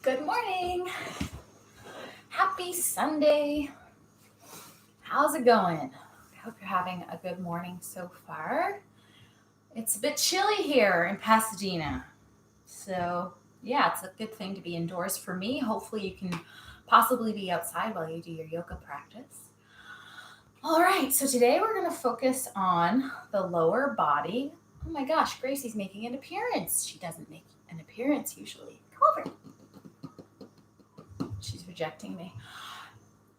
Good morning. Happy Sunday. How's it going? I hope you're having a good morning so far. It's a bit chilly here in Pasadena. So, yeah, it's a good thing to be indoors for me. Hopefully, you can possibly be outside while you do your yoga practice. All right, so today we're going to focus on the lower body. Oh my gosh, Gracie's making an appearance. She doesn't make an appearance usually. Come over. She's rejecting me.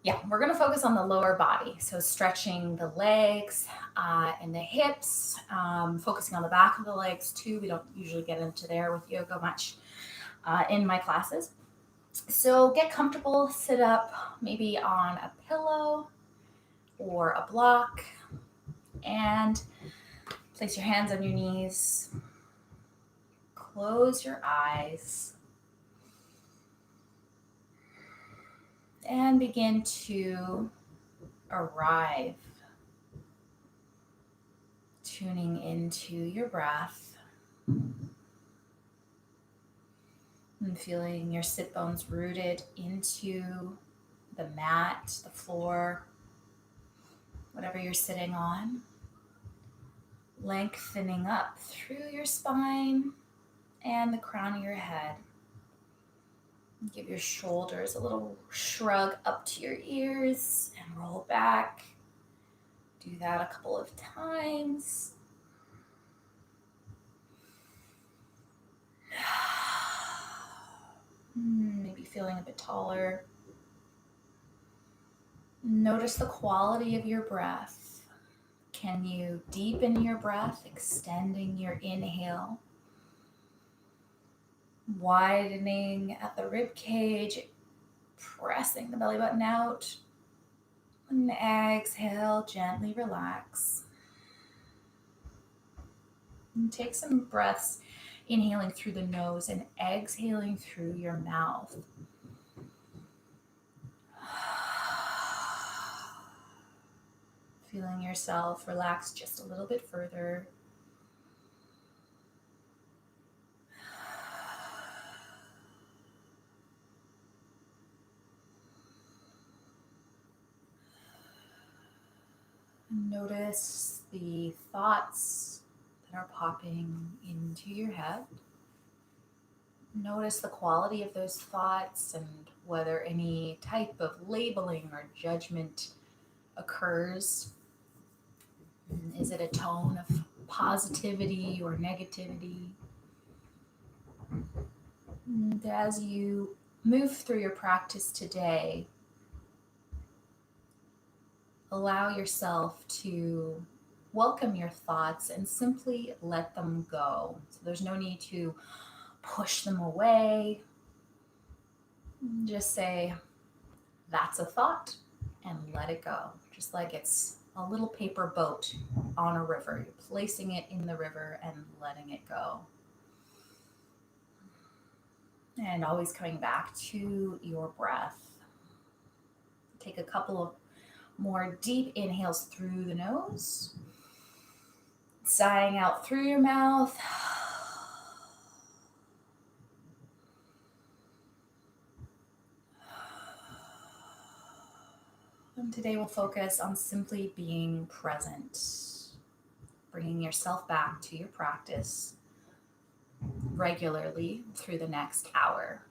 Yeah, we're going to focus on the lower body. So stretching the legs and the hips, focusing on the back of the legs too. We don't usually get into there with yoga much in my classes. So get comfortable, sit up maybe on a pillow or a block, and place your hands on your knees. Close your eyes. And begin to arrive, tuning into your breath and feeling your sit bones rooted into the mat, the floor, whatever you're sitting on, lengthening up through your spine and the crown of your head. Give your shoulders a little shrug up to your ears and roll back. Do that a couple of times. Maybe feeling a bit taller. Notice the quality of your breath. Can you deepen your breath, extending your inhale, widening at the rib cage, pressing the belly button out. And exhale, gently relax. And take some breaths, inhaling through the nose and exhaling through your mouth. Feeling yourself relax just a little bit further. Notice the thoughts that are popping into your head. Notice the quality of those thoughts and whether any type of labeling or judgment occurs. Is it a tone of positivity or negativity? And as you move through your practice today, allow yourself to welcome your thoughts and simply let them go. So there's no need to push them away. Just say, that's a thought, and let it go. Just like it's a little paper boat on a river. You're placing it in the river and letting it go. And always coming back to your breath. Take a couple of more deep inhales through the nose. Sighing out through your mouth. And today we'll focus on simply being present, bringing yourself back to your practice regularly through the next hour.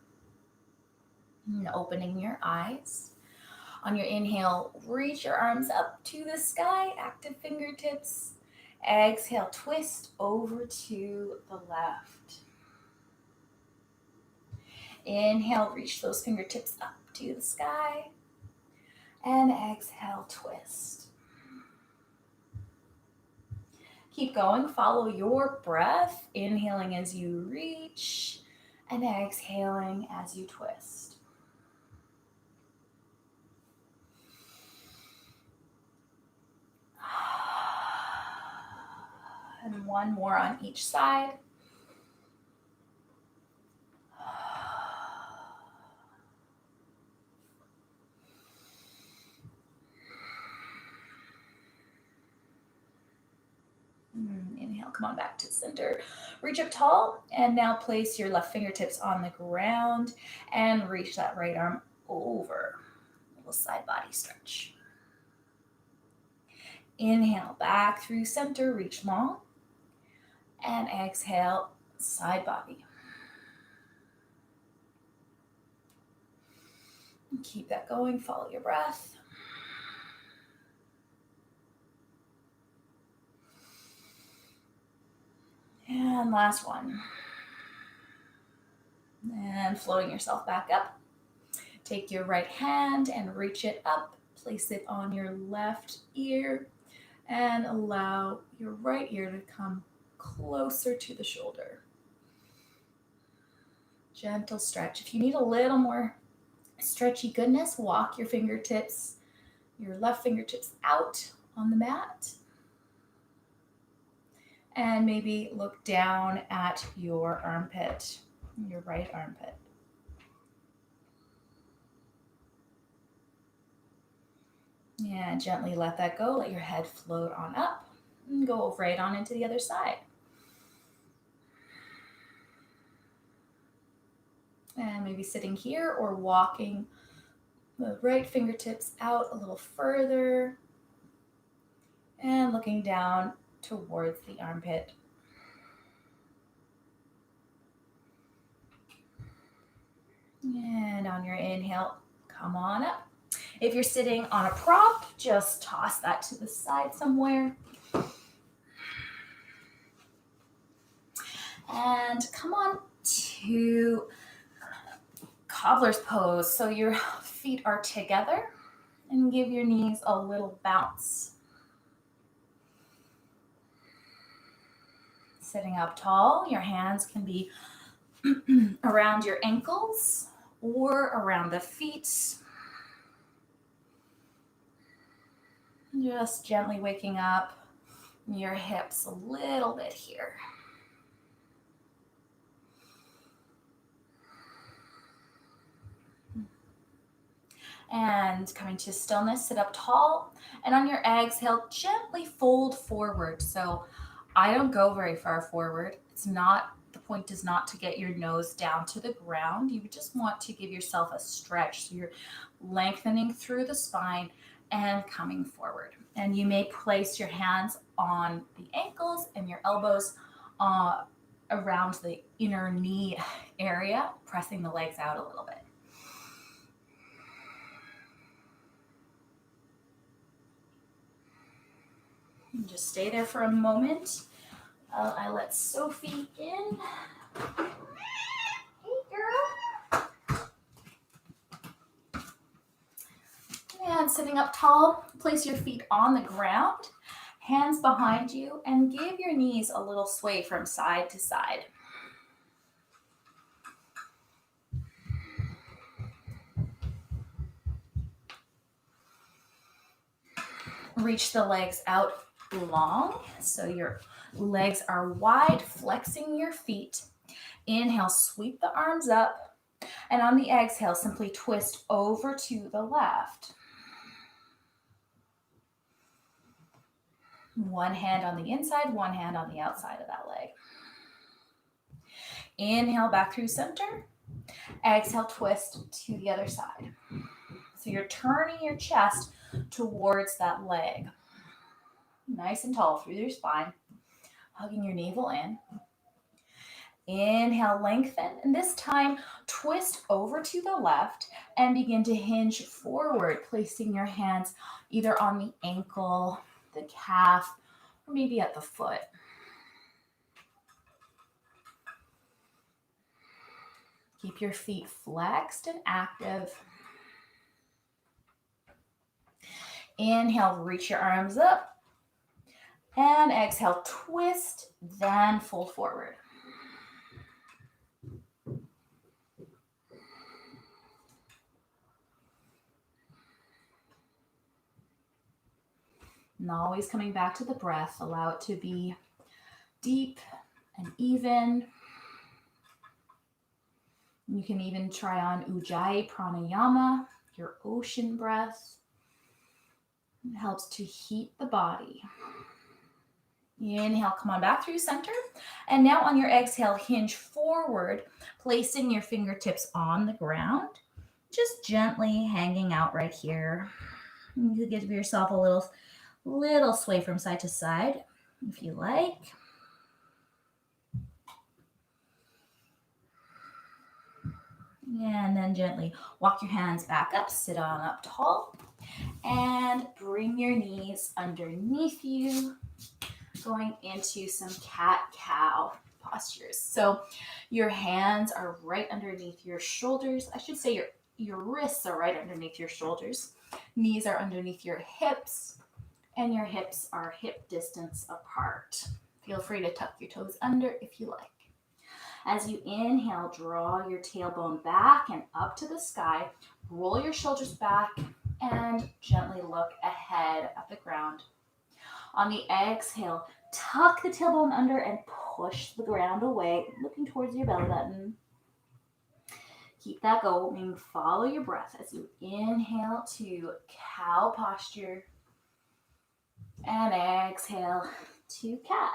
And opening your eyes. On your inhale, reach your arms up to the sky, active fingertips. Exhale, twist over to the left. Inhale, reach those fingertips up to the sky. And exhale, twist. Keep going, follow your breath, inhaling as you reach and exhaling as you twist. And one more on each side. Inhale Come on back to center. Reach up tall, and now place your left fingertips on the ground and reach that right arm over. A little side body stretch. Inhale, back through center, reach long. And exhale, side body. Keep that going, follow your breath. And last one. And floating yourself back up. Take your right hand and reach it up. Place it on your left ear and allow your right ear to come closer to the shoulder. Gentle stretch. If you need a little more stretchy goodness, walk your fingertips, your left fingertips out on the mat. And maybe look down at your armpit, your right armpit. And gently let that go. Let your head float on up and go right on into the other side. And maybe sitting here or walking the right fingertips out a little further and looking down towards the armpit. And on your inhale, come on up. If you're sitting on a prop, just toss that to the side somewhere. And come on to cobbler's pose. So your feet are together and give your knees a little bounce. Sitting up tall, your hands can be around your ankles or around the feet. Just gently waking up your hips a little bit here. And coming to stillness, sit up tall, and on your exhale, gently fold forward. So I don't go very far forward. The point is not to get your nose down to the ground. You just want to give yourself a stretch. So you're lengthening through the spine and coming forward. And you may place your hands on the ankles and your elbows around the inner knee area, pressing the legs out a little bit. And just stay there for a moment. I let Sophie in. Hey, girl. And sitting up tall, place your feet on the ground, hands behind you, and give your knees a little sway from side to side. Reach the legs out long, so your legs are wide, flexing your feet. Inhale, sweep the arms up, and on the exhale, simply twist over to the left. One hand on the inside, one hand on the outside of that leg. Inhale, back through center. Exhale, twist to the other side. So you're turning your chest towards that leg. Nice and tall through your spine, hugging your navel in. Inhale, lengthen, and this time twist over to the left and begin to hinge forward, placing your hands either on the ankle, the calf, or maybe at the foot. Keep your feet flexed and active. Inhale, reach your arms up. And exhale, twist, then fold forward. And always coming back to the breath, allow it to be deep and even. You can even try on Ujjayi Pranayama, your ocean breath. It helps to heat the body. Inhale, come on back through center. And now on your exhale, hinge forward, placing your fingertips on the ground, just gently hanging out right here. You could give yourself a little sway from side to side if you like. And then gently walk your hands back up, sit on up tall, and bring your knees underneath you, going into some cat-cow postures. So your hands are right underneath your shoulders. I should say your wrists are right underneath your shoulders. Knees are underneath your hips, and your hips are hip distance apart. Feel free to tuck your toes under if you like. As you inhale, draw your tailbone back and up to the sky. Roll your shoulders back and gently look ahead at the ground. On the exhale, tuck the tailbone under and push the ground away, looking towards your belly button. Keep that going. Follow your breath as you inhale to cow posture and exhale to cat.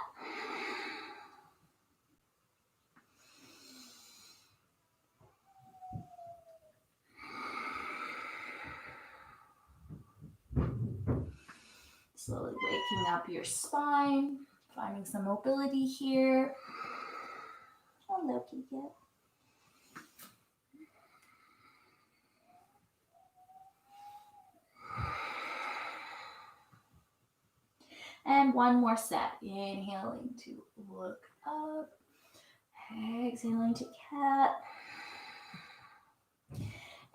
Slowly waking up your spine, finding some mobility here. Hello, Kika. And one more set. Inhaling to look up. Exhaling to cat.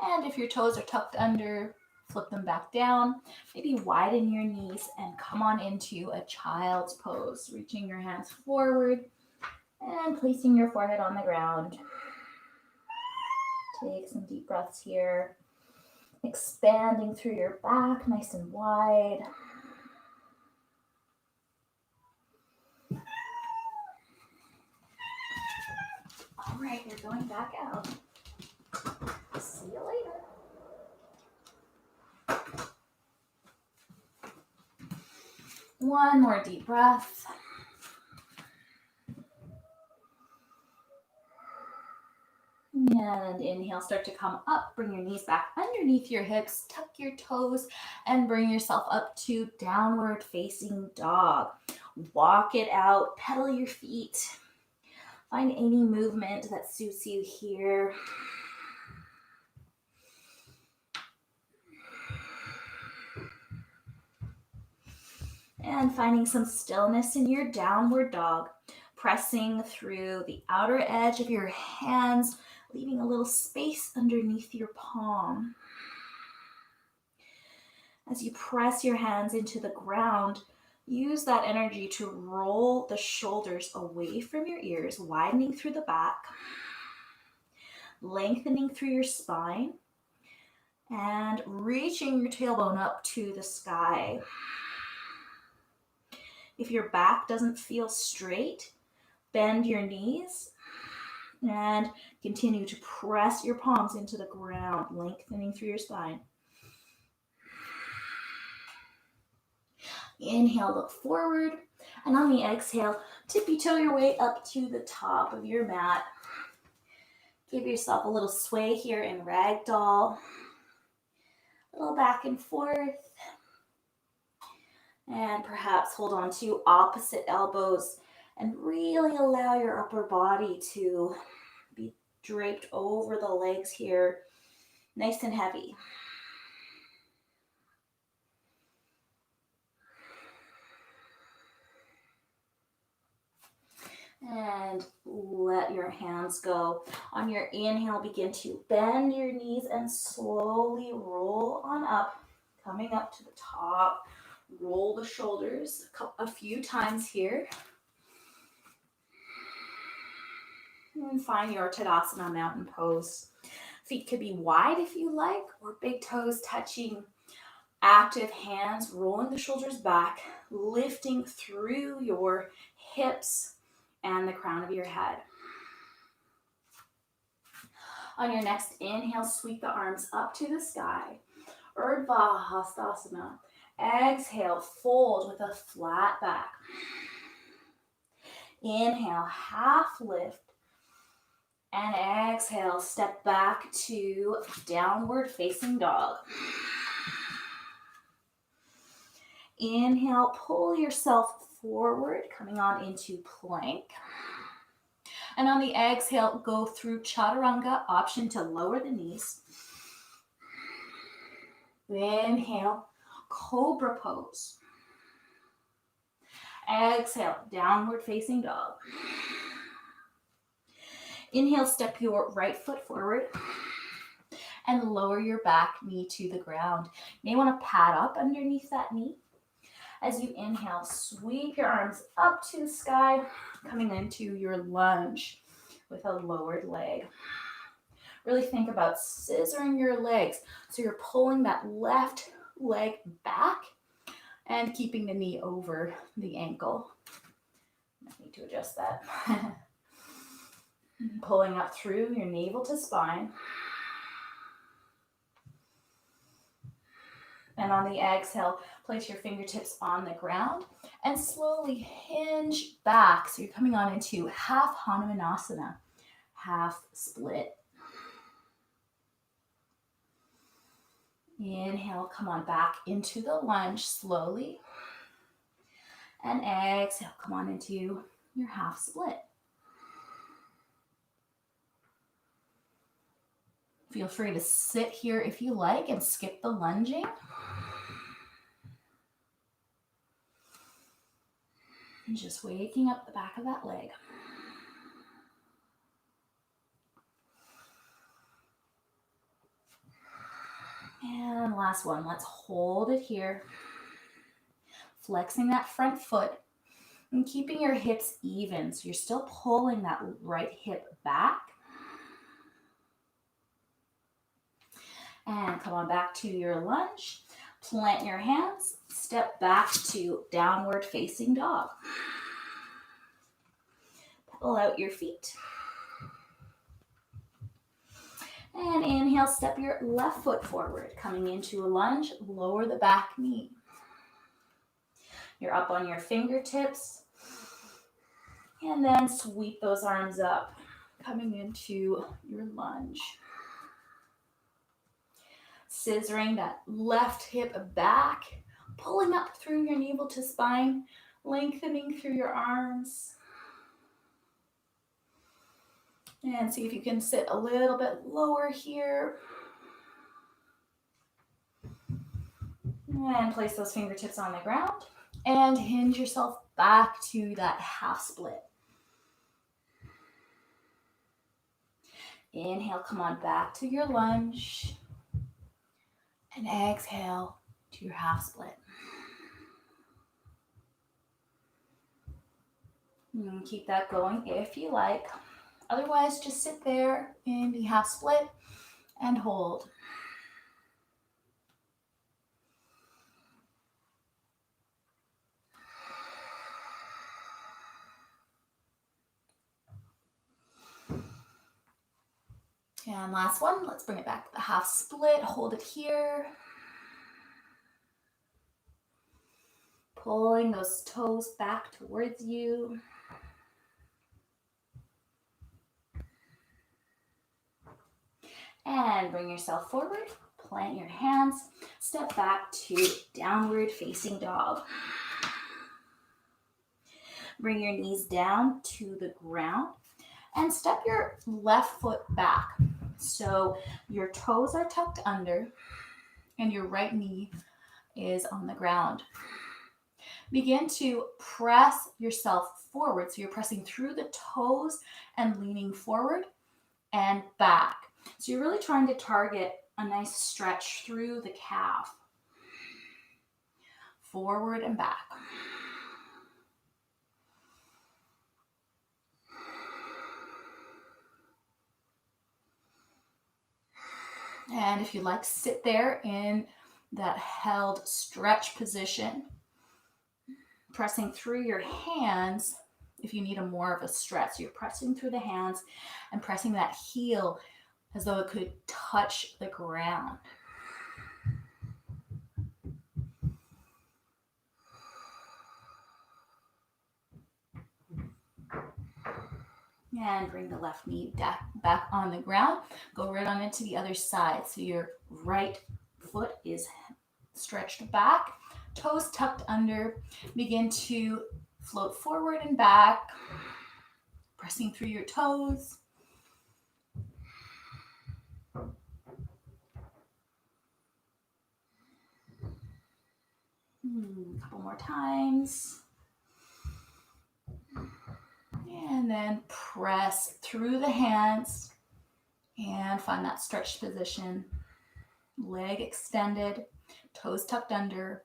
And if your toes are tucked under, flip them back down. Maybe widen your knees and come on into a child's pose. Reaching your hands forward and placing your forehead on the ground. Take some deep breaths here. Expanding through your back, nice and wide. All right, you're going back out. See you later. One more deep breath. And inhale, start to come up. Bring your knees back underneath your hips. Tuck your toes and bring yourself up to downward facing dog. Walk it out. Pedal your feet. Find any movement that suits you here. And finding some stillness in your downward dog. Pressing through the outer edge of your hands, leaving a little space underneath your palm. As you press your hands into the ground, use that energy to roll the shoulders away from your ears, widening through the back, lengthening through your spine, and reaching your tailbone up to the sky. If your back doesn't feel straight, bend your knees and continue to press your palms into the ground, lengthening through your spine. Inhale, look forward, and on the exhale, tippy-toe your way up to the top of your mat. Give yourself a little sway here in ragdoll. A little back and forth. And perhaps hold on to opposite elbows and really allow your upper body to be draped over the legs here, nice and heavy. And let your hands go. On your inhale, begin to bend your knees and slowly roll on up, coming up to the top. Roll the shoulders a few times here. And find your Tadasana mountain pose. Feet could be wide if you like, or big toes touching. Active hands, rolling the shoulders back, lifting through your hips and the crown of your head. On your next inhale, sweep the arms up to the sky. Urdhva Hastasana. Exhale, fold with a flat back. Inhale, half lift. And exhale, step back to downward facing dog. Inhale, pull yourself forward, coming on into plank. And on the exhale, go through chaturanga, option to lower the knees. Inhale, cobra pose. Exhale, downward facing dog. Inhale, step your right foot forward and lower your back knee to the ground. You may want to pad up underneath that knee. As you inhale, sweep your arms up to the sky, coming into your lunge with a lowered leg. Really think about scissoring your legs. So you're pulling that left leg back and keeping the knee over the ankle. I need to adjust that. Pulling up through your navel to spine. And on the exhale, place your fingertips on the ground and slowly hinge back. So you're coming on into half Hanumanasana, half split. Inhale, come on back into the lunge slowly. And exhale, come on into your half split. Feel free to sit here if you like and skip the lunging. And just waking up the back of that leg. And last one, let's hold it here. Flexing that front foot and keeping your hips even. So you're still pulling that right hip back. And come on back to your lunge. Plant your hands. Step back to downward facing dog. Pull out your feet. And inhale, step your left foot forward. Coming into a lunge, lower the back knee. You're up on your fingertips. And then sweep those arms up. Coming into your lunge. Scissoring that left hip back. Pulling up through your navel to spine. Lengthening through your arms. And see if you can sit a little bit lower here. And place those fingertips on the ground. And hinge yourself back to that half split. Inhale, come on back to your lunge. And exhale to your half split. You can keep that going if you like. Otherwise, just sit there in the half split and hold. And last one, let's bring it back to the half split. Hold it here. Pulling those toes back towards you. And bring yourself forward. Plant your hands. Step back to downward facing dog. Bring your knees down to the ground. And step your left foot back. So your toes are tucked under and your right knee is on the ground. Begin to press yourself forward. So you're pressing through the toes and leaning forward and back. So you're really trying to target a nice stretch through the calf. Forward and back. And if you like, sit there in that held stretch position, pressing through your hands if you need a more of a stretch. So you're pressing through the hands and pressing that heel as though it could touch the ground. And bring the left knee back on the ground. Go right on into the other side. So your right foot is stretched back, toes tucked under. Begin to float forward and back, pressing through your toes. A couple more times. And then press through the hands and find that stretched position. Leg extended, toes tucked under.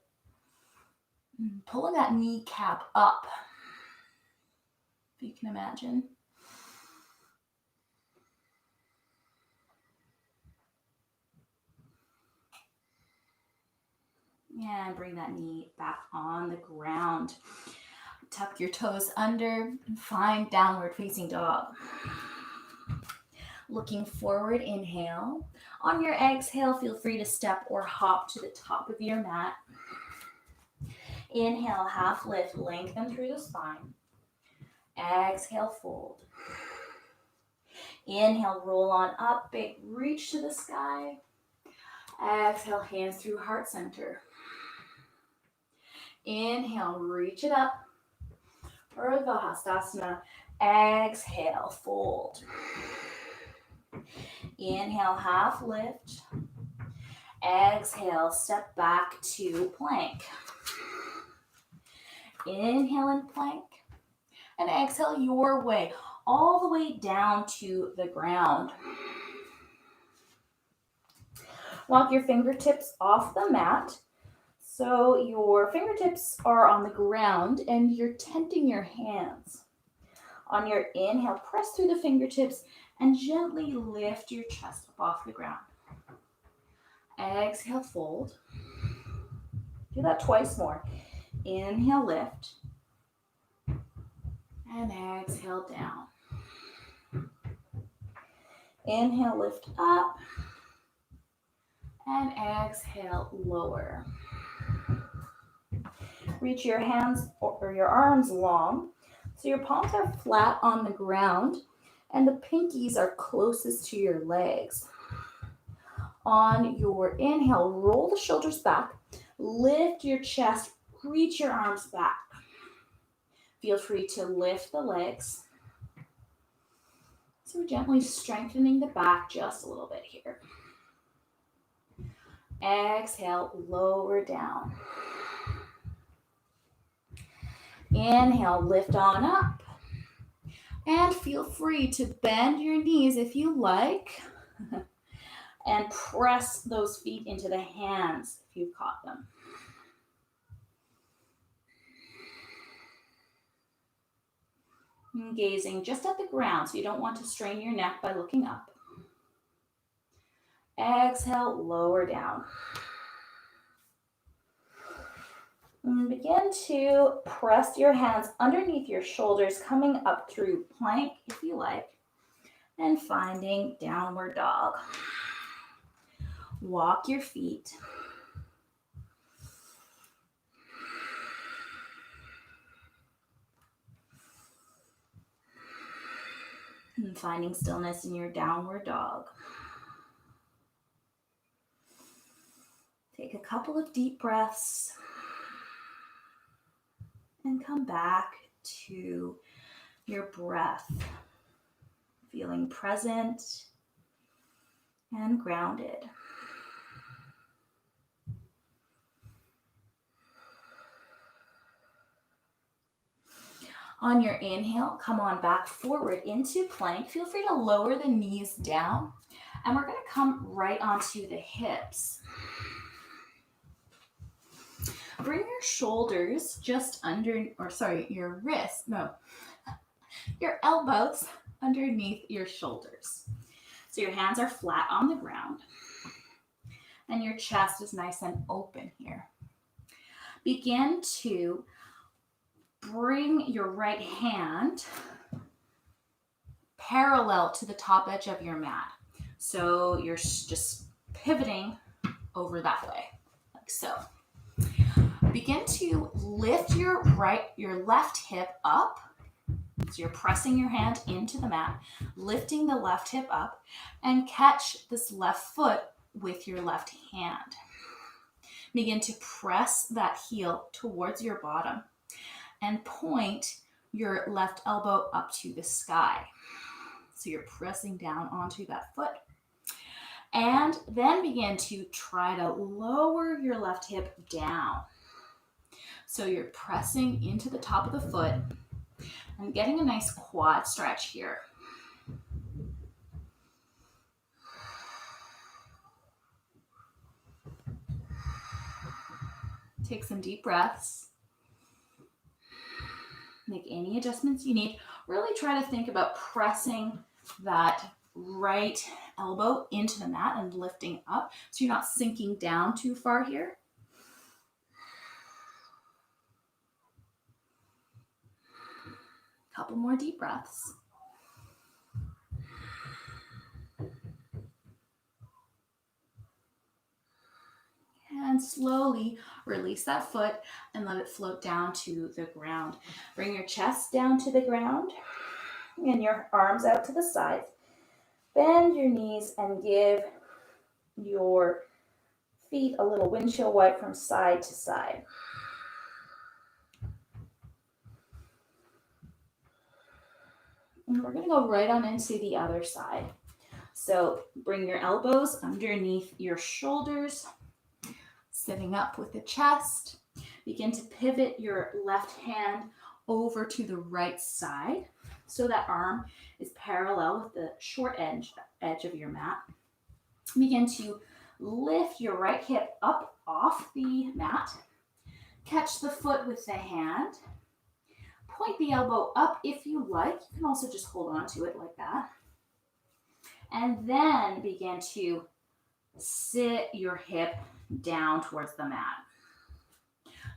Pulling that kneecap up, if you can imagine. And bring that knee back on the ground. Tuck your toes under and find downward facing dog. Looking forward, inhale. On your exhale, feel free to step or hop to the top of your mat. Inhale, half lift, lengthen through the spine. Exhale, fold. Inhale, roll on up, big reach to the sky. Exhale, hands through heart center. Inhale, reach it up. Urdhva Hastasana. Exhale, fold. Inhale, half lift. Exhale, step back to plank. Inhale in plank. And exhale your way, all the way down to the ground. Walk your fingertips off the mat. So your fingertips are on the ground and you're tenting your hands. On your inhale, press through the fingertips and gently lift your chest up off the ground. Exhale, fold. Do that twice more. Inhale, lift. And exhale, down. Inhale, lift up. And exhale, lower. Reach your hands or your arms long. So your palms are flat on the ground and the pinkies are closest to your legs. On your inhale, roll the shoulders back, lift your chest, reach your arms back. Feel free to lift the legs. So we're gently strengthening the back just a little bit here. Exhale, lower down. Inhale, lift on up. And feel free to bend your knees if you like. And press those feet into the hands if you've caught them. And gazing just at the ground, so you don't want to strain your neck by looking up. Exhale, lower down. And begin to press your hands underneath your shoulders, coming up through plank if you like, and finding downward dog. Walk your feet. And finding stillness in your downward dog. Take a couple of deep breaths and come back to your breath, feeling present and grounded. On your inhale, come on back forward into plank. Feel free to lower the knees down, and we're going to come right onto the hips. Bring your shoulders just under, your wrists, your elbows underneath your shoulders. So your hands are flat on the ground, and your chest is nice and open here. Begin to bring your right hand parallel to the top edge of your mat. So you're just pivoting over that way, like so. Begin to lift your left hip up So you're pressing your hand into the mat, lifting the left hip up, and catch this left foot with your left hand. Begin to press that heel towards your bottom and point your left elbow up to the sky. So you're pressing down onto that foot. And then begin to try to lower your left hip down. So you're pressing into the top of the foot and getting a nice quad stretch here. Take some deep breaths. Make any adjustments you need. Really try to think about pressing that right elbow into the mat and lifting up so you're not sinking down too far here. Couple more deep breaths. And slowly release that foot and let it float down to the ground. Bring your chest down to the ground and your arms out to the sides. Bend your knees and give your feet a little windshield wipe from side to side. And we're going to go right on into the other side. So bring your elbows underneath your shoulders, sitting up with the chest. Begin to pivot your left hand over to the right side so that arm is parallel with the short edge of your mat. Begin to lift your right hip up off the mat. Catch the foot with the hand. Point the elbow up if you like. You can also just hold on to it like that. And then begin to sit your hip down towards the mat.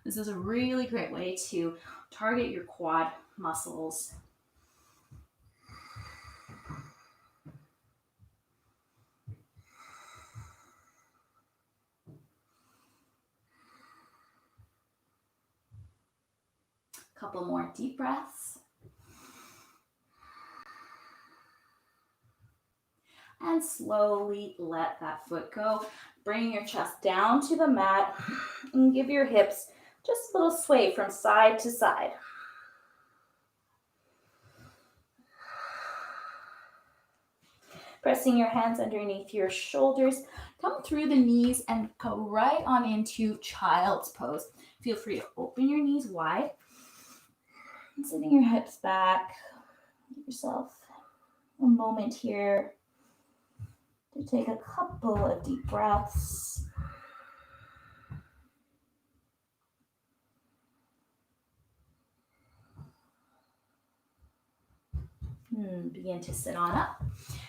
This is a really great way to target your quad muscles. Couple more deep breaths. And slowly let that foot go. Bring your chest down to the mat and give your hips just a little sway from side to side. Pressing your hands underneath your shoulders. Come through the knees and go right on into child's pose. Feel free to open your knees wide. And sitting your hips back. Give yourself a moment here to take a couple of deep breaths. Begin to sit on up.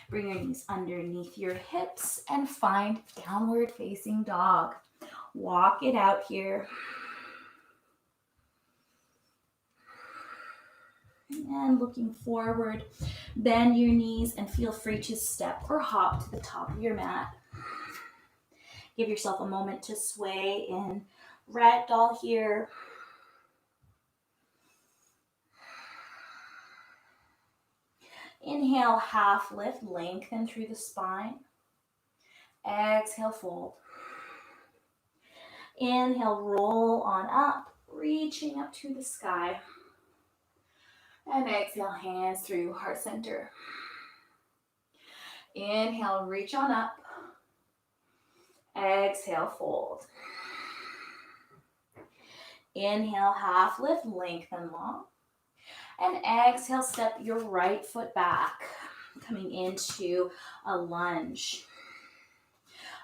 Bring your knees underneath your hips and find downward facing dog. Walk it out here. And looking forward, bend your knees and feel free to step or hop to the top of your mat. Give yourself a moment to sway in ragdoll here. Inhale, half lift, lengthen through the spine. Exhale, fold. Inhale, roll on up, reaching up to the sky. And exhale, hands through heart center. Inhale, reach on up. Exhale, fold. Inhale, half lift, lengthen long. And exhale, step your right foot back, coming into a lunge.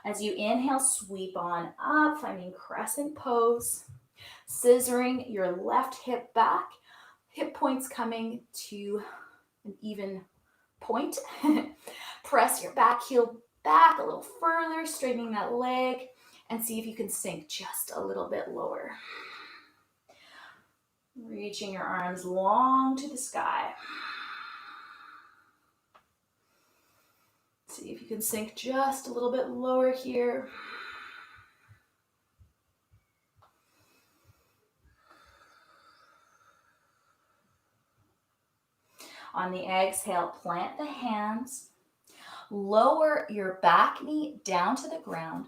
As you inhale, sweep on up, finding crescent pose, scissoring your left hip back. Hip points coming to an even point. Press your back heel back a little further, straightening that leg, and see if you can sink just a little bit lower. Reaching your arms long to the sky. See if you can sink just a little bit lower here. On the exhale, plant the hands, lower your back knee down to the ground,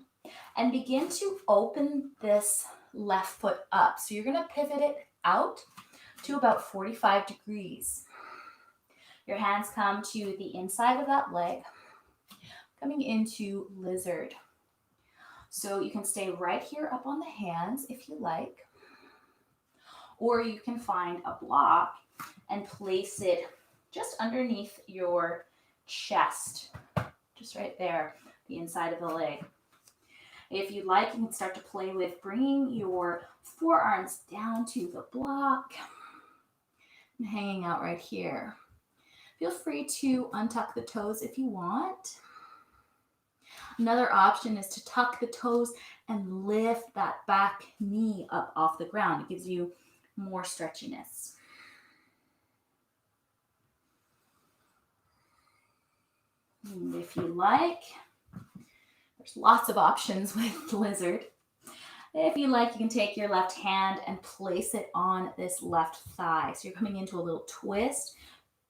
and begin to open this left foot up. So you're going to pivot it out to about 45 degrees. Your hands come to the inside of that leg, coming into lizard. So you can stay right here up on the hands if you like, or you can find a block and place it just underneath your chest, just right there, the inside of the leg. If you'd like, you can start to play with bringing your forearms down to the block and hanging out right here. Feel free to untuck the toes if you want. Another option is to tuck the toes and lift that back knee up off the ground. It gives you more stretchiness. And if you like, there's lots of options with lizard. If you like, you can take your left hand and place it on this left thigh. So you're coming into a little twist,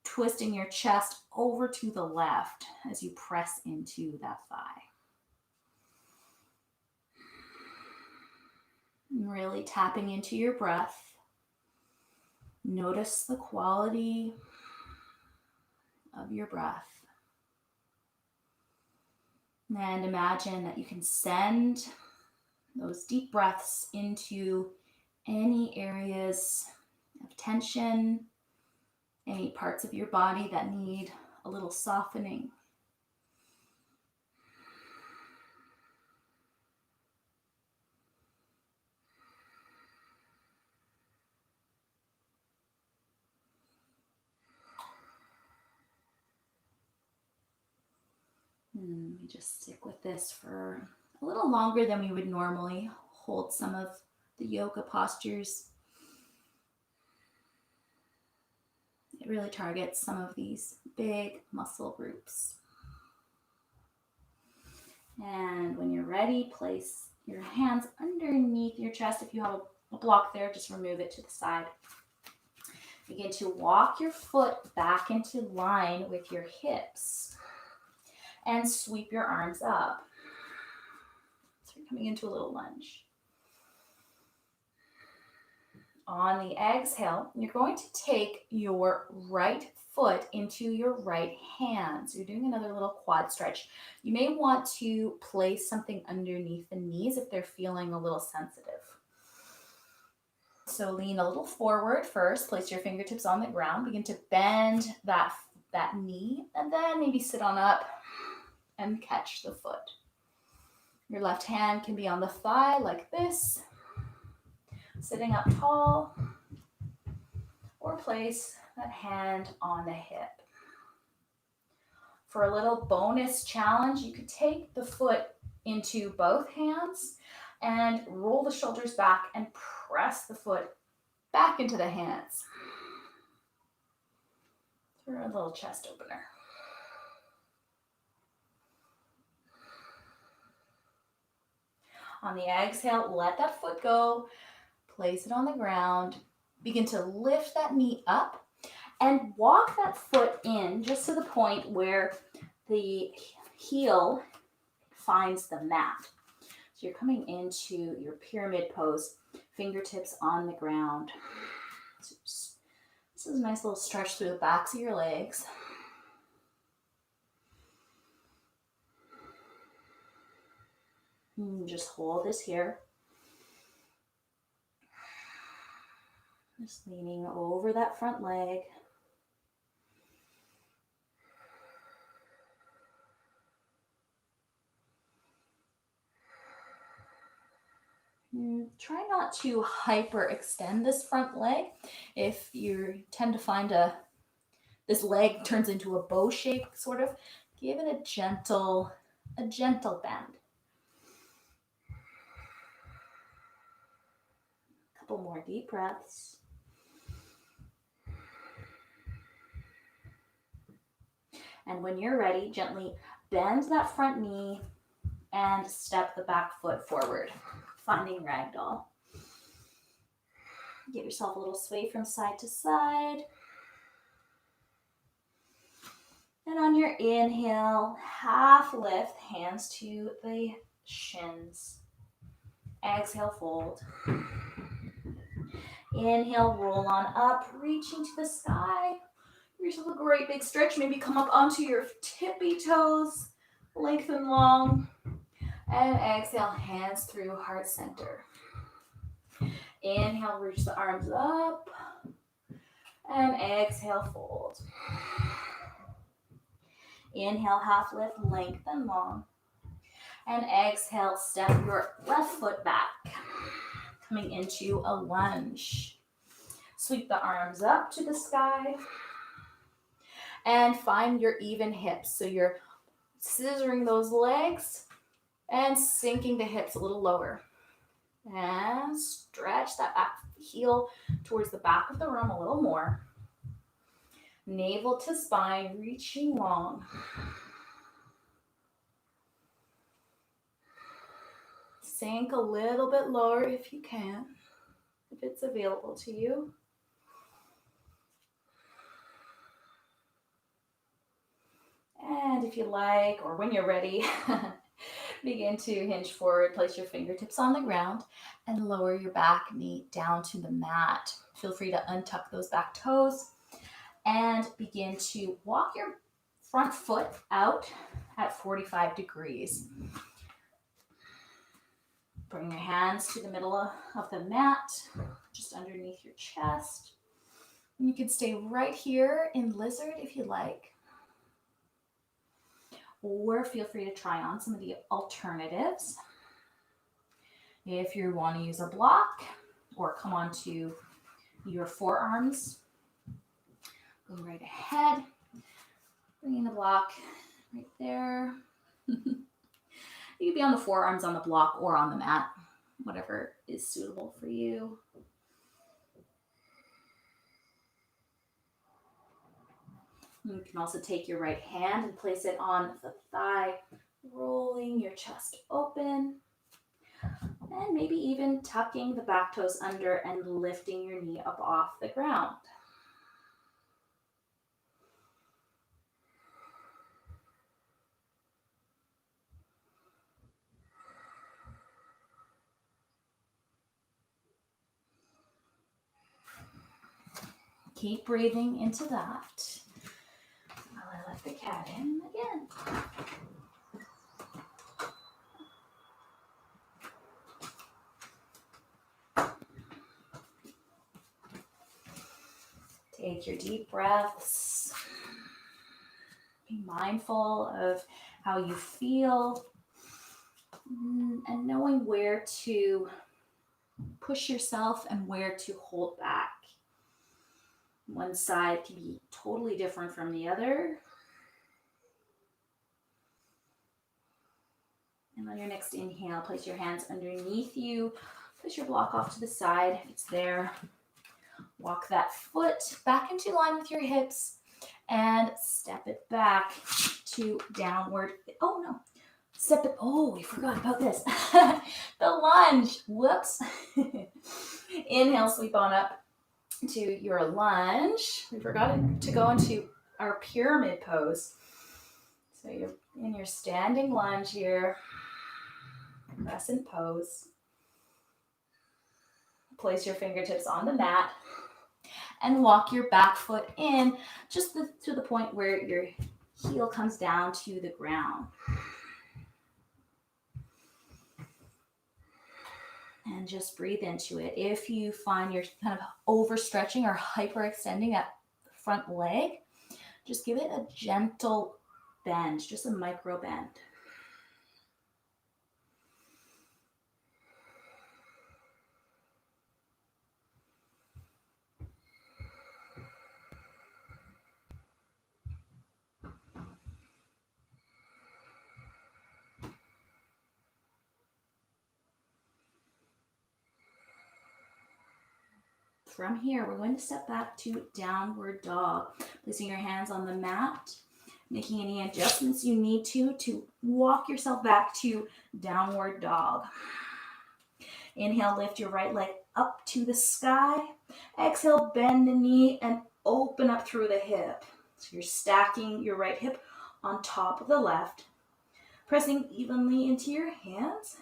twisting your chest over to the left as you press into that thigh. And really tapping into your breath. Notice the quality of your breath. And imagine that you can send those deep breaths into any areas of tension, any parts of your body that need a little softening. We just stick with this for a little longer than we would normally hold some of the yoga postures. It really targets some of these big muscle groups. And when you're ready, place your hands underneath your chest. If you have a block there, just remove it to the side. Begin to walk your foot back into line with your hips and sweep your arms up. So you're coming into a little lunge. On the exhale, you're going to take your right foot into your right hand. So you're doing another little quad stretch. You may want to place something underneath the knees if they're feeling a little sensitive. So lean a little forward first, place your fingertips on the ground, begin to bend that knee, and then maybe sit on up and catch the foot. Your left hand can be on the thigh like this, sitting up tall, or place that hand on the hip. For a little bonus challenge, you could take the foot into both hands and roll the shoulders back and press the foot back into the hands. For a little chest opener. On the exhale, let that foot go, place it on the ground, begin to lift that knee up and walk that foot in just to the point where the heel finds the mat. So you're coming into your pyramid pose, fingertips on the ground. This is a nice little stretch through the backs of your legs. Just hold this here. Just leaning over that front leg. Try not to hyperextend this front leg. If you tend to find this leg turns into a bow shape, sort of, give it a gentle bend. Couple more deep breaths. And when you're ready, gently bend that front knee and step the back foot forward, finding ragdoll. Give yourself a little sway from side to side. And on your inhale, half lift, hands to the shins. Exhale, fold. Inhale, roll on up, reaching to the sky. Give yourself a great big stretch. Maybe come up onto your tippy toes, lengthen long. And exhale, hands through heart center. Inhale, reach the arms up. And exhale, fold. Inhale, half lift, lengthen long. And exhale, step your left foot back. Coming into a lunge. Sweep the arms up to the sky. And find your even hips. So you're scissoring those legs and sinking the hips a little lower. And stretch that back heel towards the back of the room a little more. Navel to spine, reaching long. Sink a little bit lower if you can, if it's available to you. And if you like, or when you're ready, begin to hinge forward, place your fingertips on the ground, and lower your back knee down to the mat. Feel free to untuck those back toes and begin to walk your front foot out at 45 degrees. Bring your hands to the middle of the mat, just underneath your chest. And you can stay right here in lizard if you like. Or feel free to try on some of the alternatives. If you want to use a block or come onto your forearms, go right ahead. Bring in the block right there. You can be on the forearms on the block or on the mat, whatever is suitable for you. You can also take your right hand and place it on the thigh, rolling your chest open. And maybe even tucking the back toes under and lifting your knee up off the ground. Keep breathing into that. While I let the cat in again. Take your deep breaths. Be mindful of how you feel and knowing where to push yourself and where to hold back. One side can be totally different from the other. And on your next inhale, place your hands underneath you. Push your block off to the side if it's there. Walk that foot back into line with your hips and step it back to downward. Oh no, step it. Oh, we forgot about this. The lunge. Whoops. Inhale, sweep on up to your lunge. We forgot to go into our pyramid pose. So you're in your standing lunge here. Crescent pose. Place your fingertips on the mat and walk your back foot in just to the point where your heel comes down to the ground. And just breathe into it. If you find you're kind of overstretching or hyperextending that front leg, just give it a gentle bend, just a micro bend. From here, we're going to step back to downward dog, placing your hands on the mat, making any adjustments you need to walk yourself back to downward dog. Inhale, lift your right leg up to the sky. Exhale, bend the knee and open up through the hip. So you're stacking your right hip on top of the left, pressing evenly into your hands.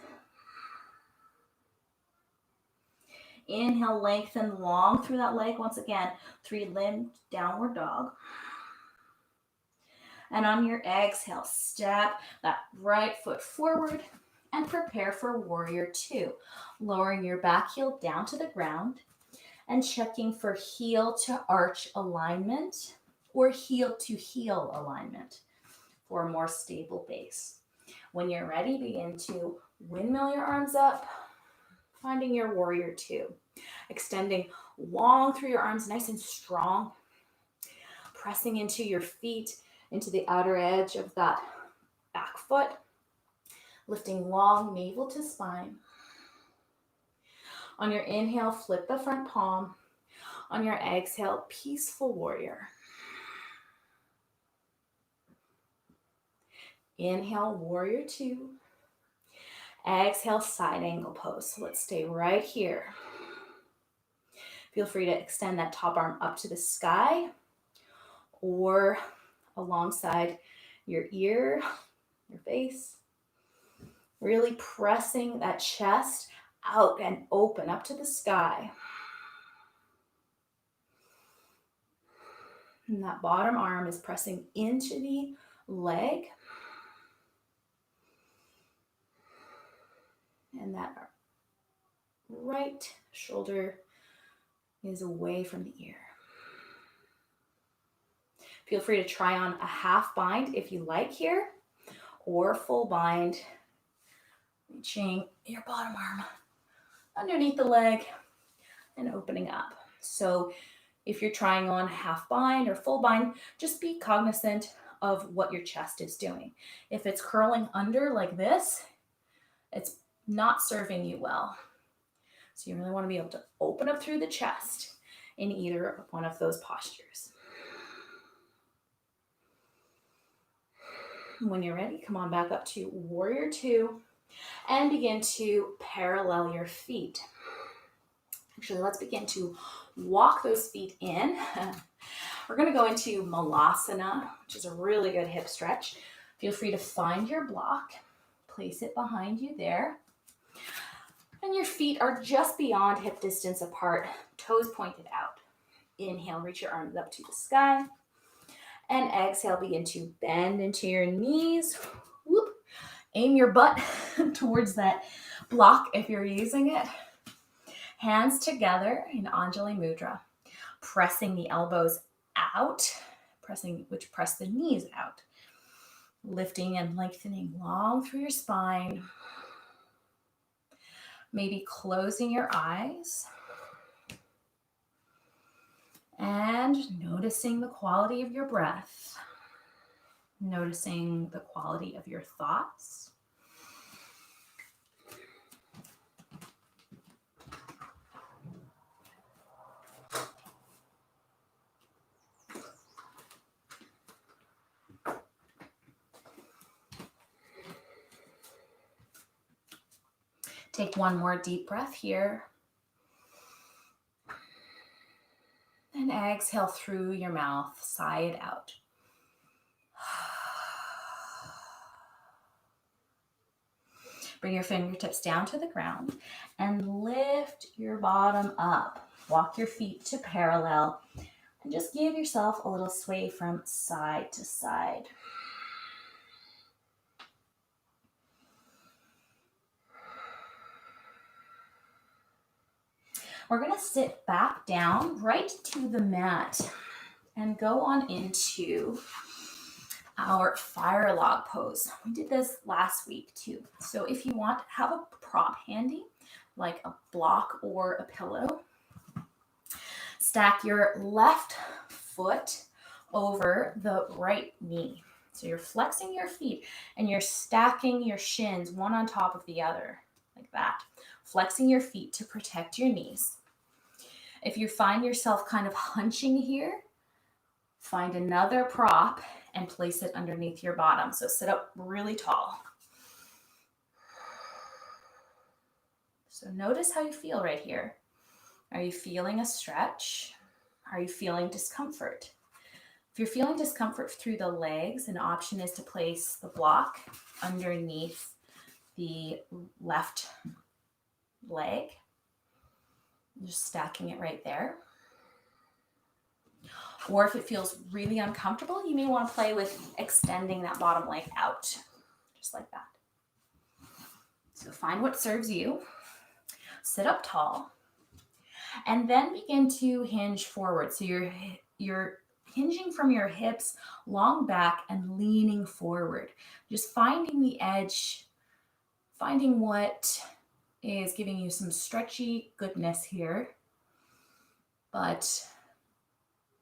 Inhale, lengthen long through that leg. Once again, 3-limbed downward dog. And on your exhale, step that right foot forward and prepare for warrior 2. Lowering your back heel down to the ground and checking for heel to arch alignment or heel to heel alignment for a more stable base. When you're ready, begin to windmill your arms up, finding your warrior 2. Extending long through your arms, nice and strong. Pressing into your feet, into the outer edge of that back foot. Lifting long navel to spine. On your inhale, flip the front palm. On your exhale, peaceful warrior. Inhale, warrior 2. Exhale, side angle pose. So let's stay right here. Feel free to extend that top arm up to the sky or alongside your ear, your face. Really pressing that chest out and open up to the sky. And that bottom arm is pressing into the leg. And that right shoulder is away from the ear. Feel free to try on a half bind if you like here, or full bind, reaching your bottom arm underneath the leg and opening up. So if you're trying on half bind or full bind, just be cognizant of what your chest is doing. If it's curling under like this, it's not serving you well. So you really want to be able to open up through the chest in either one of those postures. When you're ready, come on back up to warrior 2 and begin to parallel your feet. Actually, let's begin to walk those feet in. We're going to go into Malasana, which is a really good hip stretch. Feel free to find your block, place it behind you there. And your feet are just beyond hip distance apart, toes pointed out. Inhale, reach your arms up to the sky. And exhale, begin to bend into your knees. Whoop. Aim your butt towards that block if you're using it. Hands together in Anjali Mudra. Pressing the elbows out, which press the knees out. Lifting and lengthening long through your spine. Maybe closing your eyes. And noticing the quality of your breath. Noticing the quality of your thoughts. Take one more deep breath here. And exhale through your mouth, sigh it out. Bring your fingertips down to the ground and lift your bottom up. Walk your feet to parallel and just give yourself a little sway from side to side. We're going to sit back down right to the mat and go on into our fire log pose. We did this last week too. So if you want, have a prop handy, like a block or a pillow. Stack your left foot over the right knee. So you're flexing your feet and you're stacking your shins one on top of the other, like that. Flexing your feet to protect your knees. If you find yourself kind of hunching here, find another prop and place it underneath your bottom. So sit up really tall. So notice how you feel right here. Are you feeling a stretch? Are you feeling discomfort? If you're feeling discomfort through the legs, an option is to place the block underneath the left leg, just stacking it right there. Or if it feels really uncomfortable, you may want to play with extending that bottom leg out, just like that. So find what serves you. Sit up tall, and then begin to hinge forward. So you're hinging from your hips long back and leaning forward. Just finding the edge, finding what is giving you some stretchy goodness here, but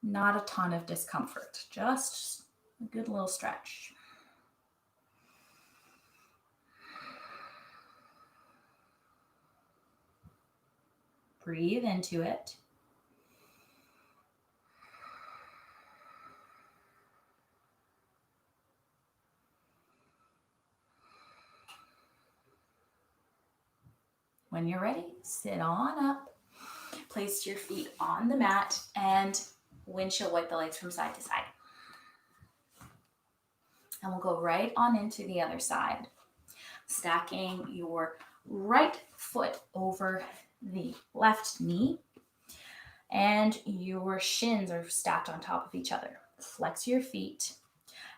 not a ton of discomfort, just a good little stretch. Breathe into it. When you're ready, sit on up, place your feet on the mat, and windshield wipe the legs from side to side. And we'll go right on into the other side, stacking your right foot over the left knee, and your shins are stacked on top of each other. Flex your feet.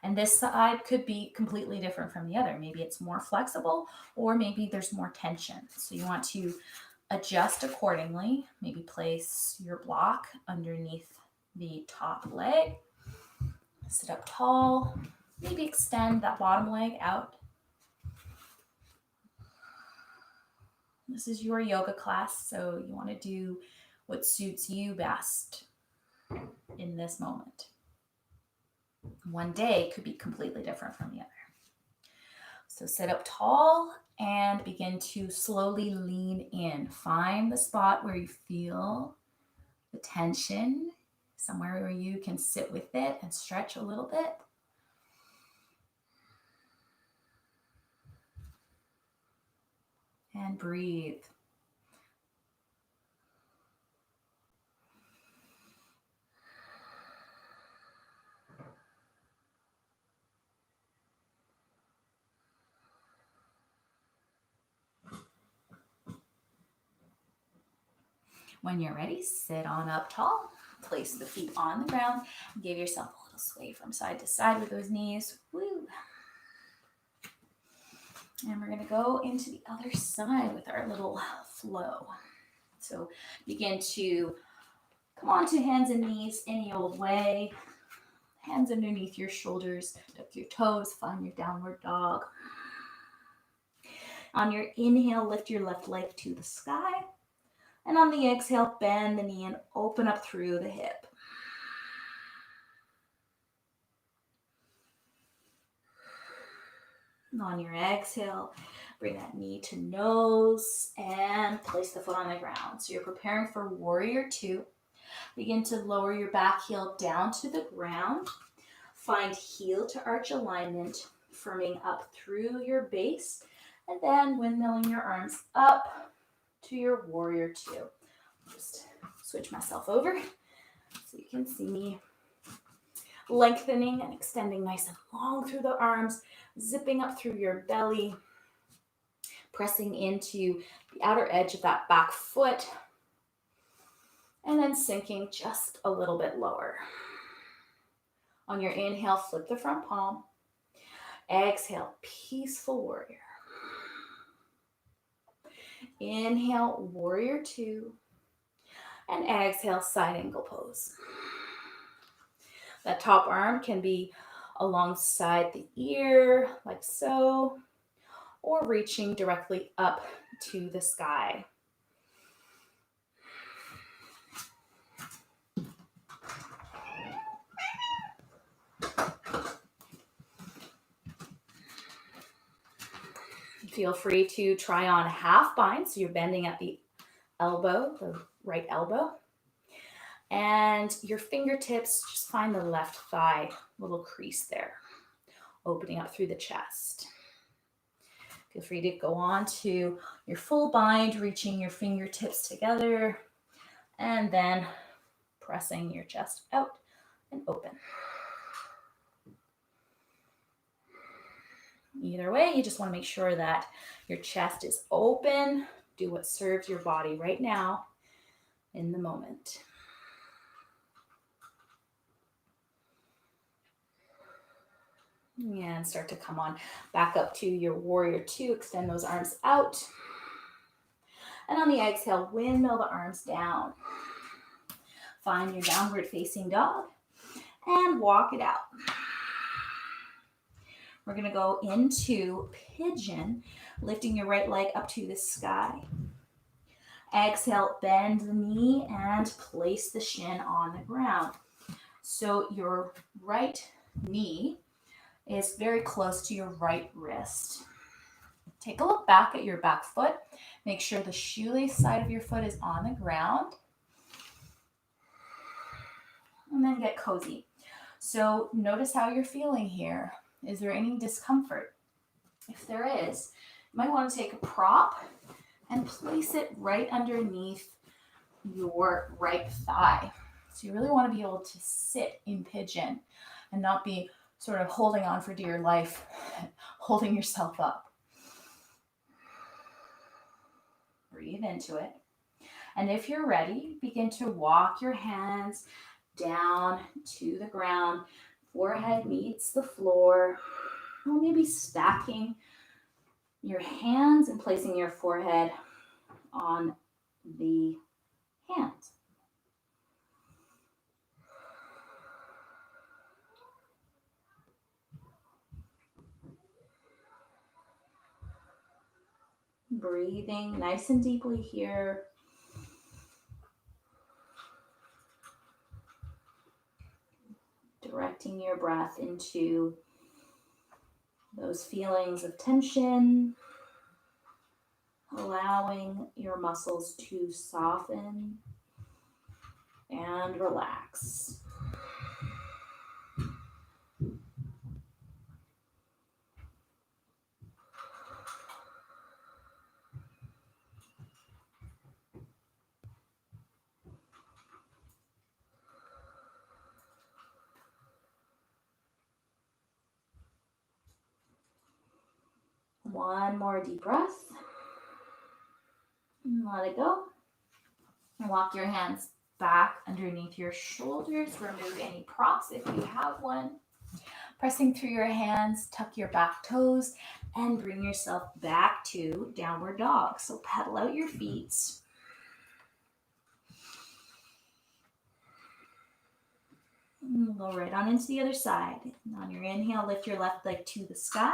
And this side could be completely different from the other. Maybe it's more flexible, or maybe there's more tension. So you want to adjust accordingly. Maybe place your block underneath the top leg. Sit up tall. Maybe extend that bottom leg out. This is your yoga class, so you want to do what suits you best in this moment. One day could be completely different from the other. So sit up tall and begin to slowly lean in. Find the spot where you feel the tension, somewhere where you can sit with it and stretch a little bit. And breathe. When you're ready, sit on up tall. Place the feet on the ground. Give yourself a little sway from side to side with those knees. Woo. And we're going to go into the other side with our little flow. So begin to come onto hands and knees any old way. Hands underneath your shoulders. Tuck your toes. Find your downward dog. On your inhale, lift your left leg to the sky. And on the exhale, bend the knee and open up through the hip. And on your exhale, bring that knee to nose and place the foot on the ground. So you're preparing for warrior two. Begin to lower your back heel down to the ground. Find heel to arch alignment, firming up through your base, and then windmilling your arms up to your warrior two. Just switch myself over so you can see me lengthening and extending nice and long through the arms, zipping up through your belly, pressing into the outer edge of that back foot, and then sinking just a little bit lower. On your inhale, flip the front palm. Exhale, peaceful warrior. Inhale, warrior two. And exhale, side angle pose. That top arm can be alongside the ear, like so, or reaching directly up to the sky. Feel free to try on half bind, so you're bending at the elbow, the right elbow. And your fingertips, just find the left thigh, little crease there, opening up through the chest. Feel free to go on to your full bind, reaching your fingertips together, and then pressing your chest out and open. Either way, you just want to make sure that your chest is open. Do what serves your body right now in the moment. And start to come on back up to your warrior two. Extend those arms out. And on the exhale, windmill the arms down. Find your downward facing dog and walk it out. We're going to go into pigeon, lifting your right leg up to the sky. Exhale, bend the knee and place the shin on the ground. So your right knee is very close to your right wrist. Take a look back at your back foot. Make sure the shoelace side of your foot is on the ground. And then get cozy. So notice how you're feeling here. Is there any discomfort? If there is, you might want to take a prop and place it right underneath your right thigh. So you really want to be able to sit in pigeon and not be sort of holding on for dear life, holding yourself up. Breathe into it. And if you're ready, begin to walk your hands down to the ground. Forehead meets the floor. Or maybe stacking your hands and placing your forehead on the hands. Breathing nice and deeply here. Directing your breath into those feelings of tension, allowing your muscles to soften and relax. One more deep breath. And let it go. And walk your hands back underneath your shoulders. Remove any props if you have one. Pressing through your hands, tuck your back toes, and bring yourself back to downward dog. So pedal out your feet. And go right on into the other side. And on your inhale, lift your left leg to the sky.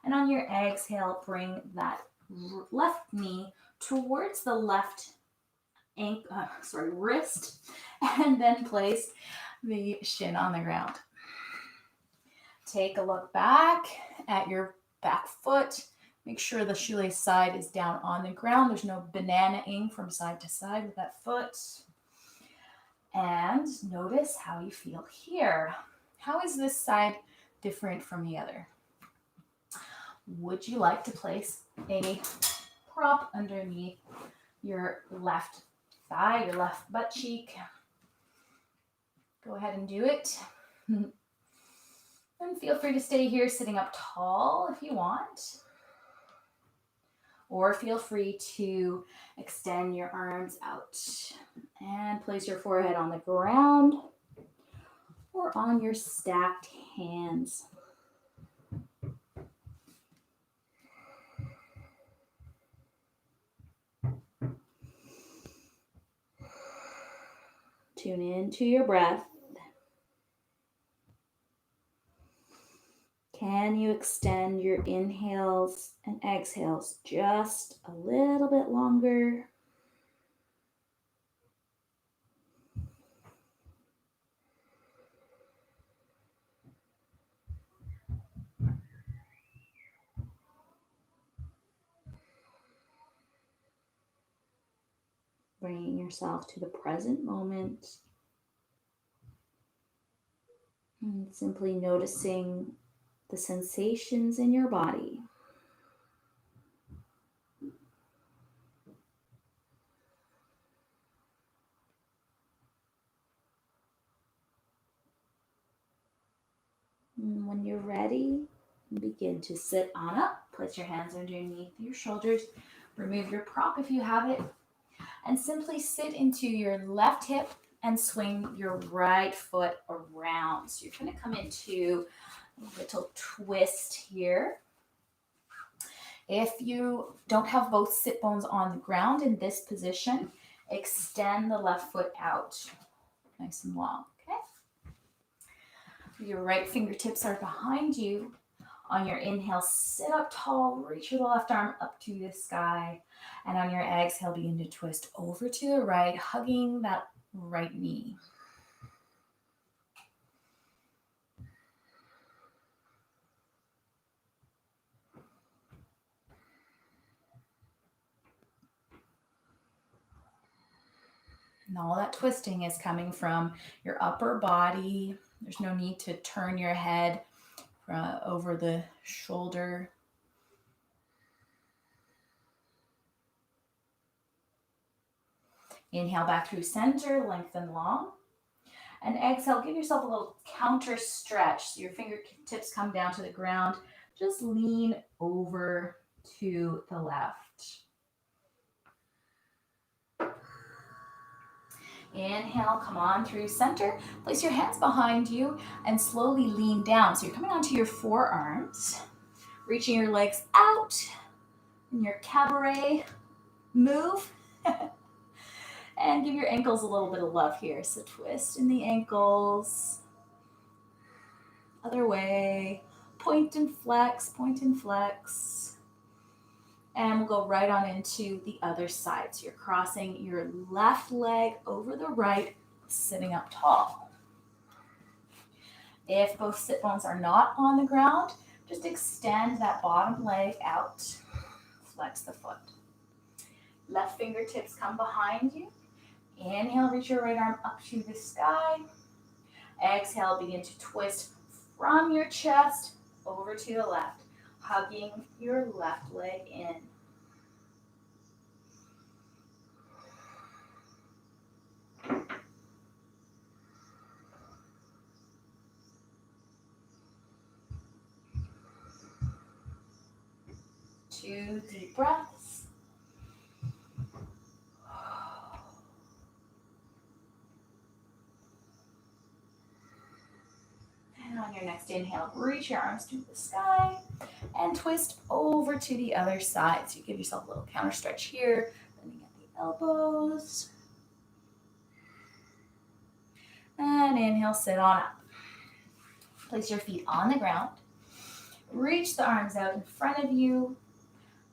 And on your exhale, bring that left knee towards the left wrist, and then place the shin on the ground. Take a look back at your back foot. Make sure the shoelace side is down on the ground. There's no banana-ing from side to side with that foot. And notice how you feel here. How is this side different from the other? Would you like to place a prop underneath your left thigh, your left butt cheek? Go ahead and do it. And feel free to stay here sitting up tall if you want. Or feel free to extend your arms out and place your forehead on the ground or on your stacked hands. Tune into your breath. Can you extend your inhales and exhales just a little bit longer? Bringing yourself to the present moment and simply noticing the sensations in your body. And when you're ready, Begin to sit on up. Place your hands underneath your shoulders. Remove your prop if you have it. And simply sit into your left hip and swing your right foot around. So you're going to come into a little twist here. If you don't have both sit bones on the ground in this position, extend the left foot out nice and long, okay? Your right fingertips are behind you. On your inhale, sit up tall, reach your left arm up to the sky. And on your exhale, begin to twist over to the right, hugging that right knee. And all that twisting is coming from your upper body. There's no need to turn your head over the shoulder. Inhale back through center, lengthen long. And exhale, give yourself a little counter stretch. So your fingertips come down to the ground. Just lean over to the left. Inhale, come on through center. Place your hands behind you and slowly lean down. So you're coming onto your forearms, reaching your legs out in your cabaret move. And give your ankles a little bit of love here. So twist in the ankles. Other way. Point and flex, point and flex. And we'll go right on into the other side. So you're crossing your left leg over the right, sitting up tall. If both sit bones are not on the ground, just extend that bottom leg out. Flex the foot. Left fingertips come behind you. Inhale, reach your right arm up to the sky. Exhale, begin to twist from your chest over to the left, hugging your left leg in. Two deep breaths. And on your next inhale, reach your arms to the sky and twist over to the other side. So you give yourself a little counter stretch here, bending at the elbows. And inhale, sit on up. Place your feet on the ground. Reach the arms out in front of you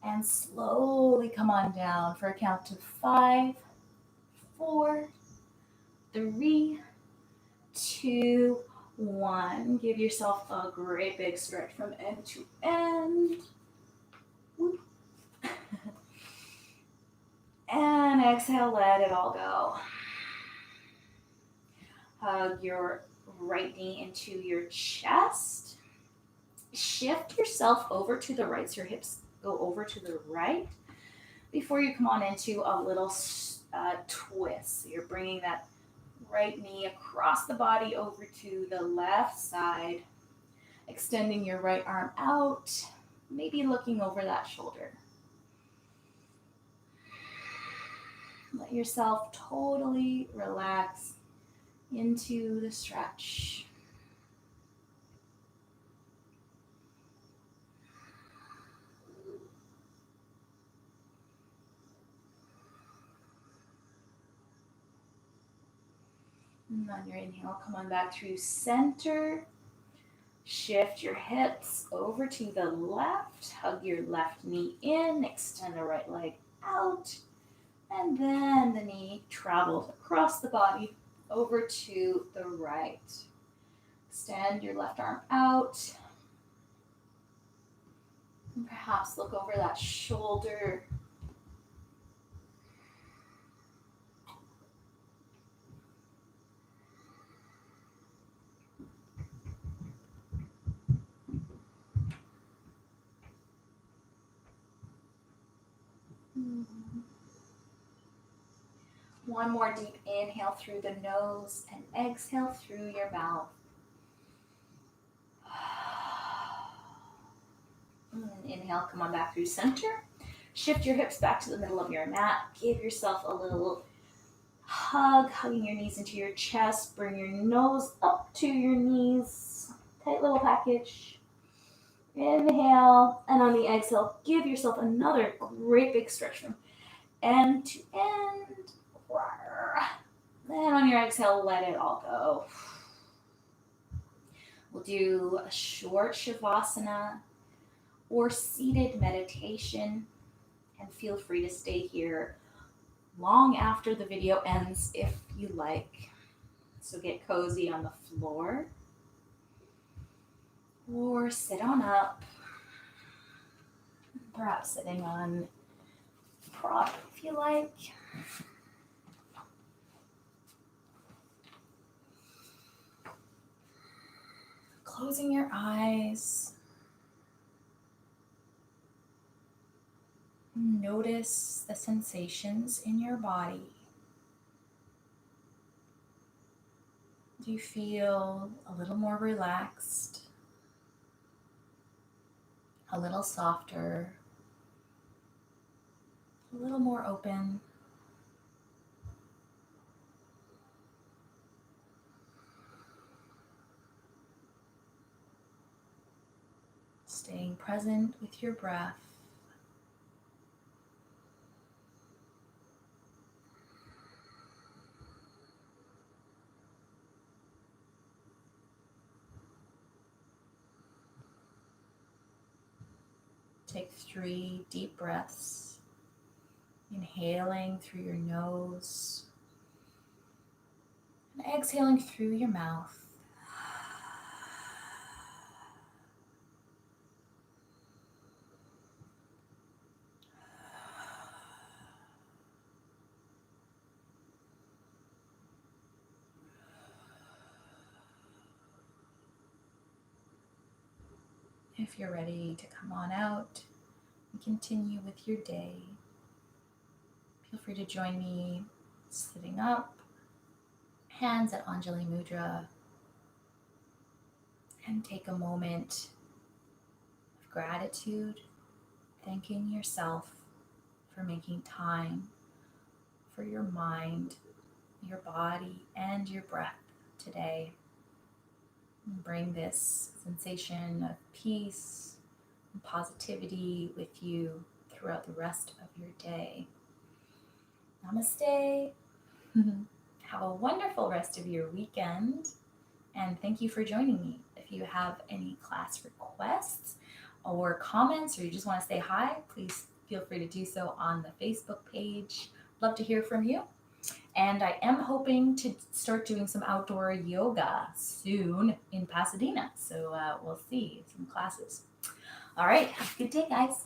and slowly come on down for a count of 5, 4, 3, 2, 1. Give yourself a great big stretch from end to end. And exhale, let it all go. Hug your right knee into your chest. Shift yourself over to the right, so your hips go over to the right before you come on into a little twist. So you're bringing that right knee across the body over to the left side, extending your right arm out, maybe looking over that shoulder. Let yourself totally relax into the stretch. And on your inhale, come on back through center. Shift your hips over to the left. Hug your left knee in. Extend the right leg out. And then the knee travels across the body over to the right. Extend your left arm out. And perhaps look over that shoulder. One more deep inhale through the nose and exhale through your mouth. Inhale, come on back through center. Shift your hips back to the middle of your mat. Give yourself a little hug, hugging your knees into your chest. Bring your nose up to your knees. Tight little package. Inhale, and on the exhale, give yourself another great big stretch from end to end. Then on your exhale, let it all go. We'll do a short Shavasana or seated meditation, and feel free to stay here long after the video ends if you like. So get cozy on the floor or sit on up, perhaps sitting on a prop if you like. Closing your eyes. Notice the sensations in your body. Do you feel a little more relaxed, a little softer, a little more open? Staying present with your breath. Take 3 deep breaths, inhaling through your nose and exhaling through your mouth. If you're ready to come on out and continue with your day, feel free to join me sitting up, hands at Anjali Mudra, and take a moment of gratitude, thanking yourself for making time for your mind, your body, and your breath today. Bring this sensation of peace and positivity with you throughout the rest of your day. Namaste. Have a wonderful rest of your weekend, and thank you for joining me. If you have any class requests or comments, or you just want to say hi, please feel free to do so on the Facebook page. Love to hear from you. And I am hoping to start doing some outdoor yoga soon in Pasadena. So we'll see some classes. All right. Have a good day, guys.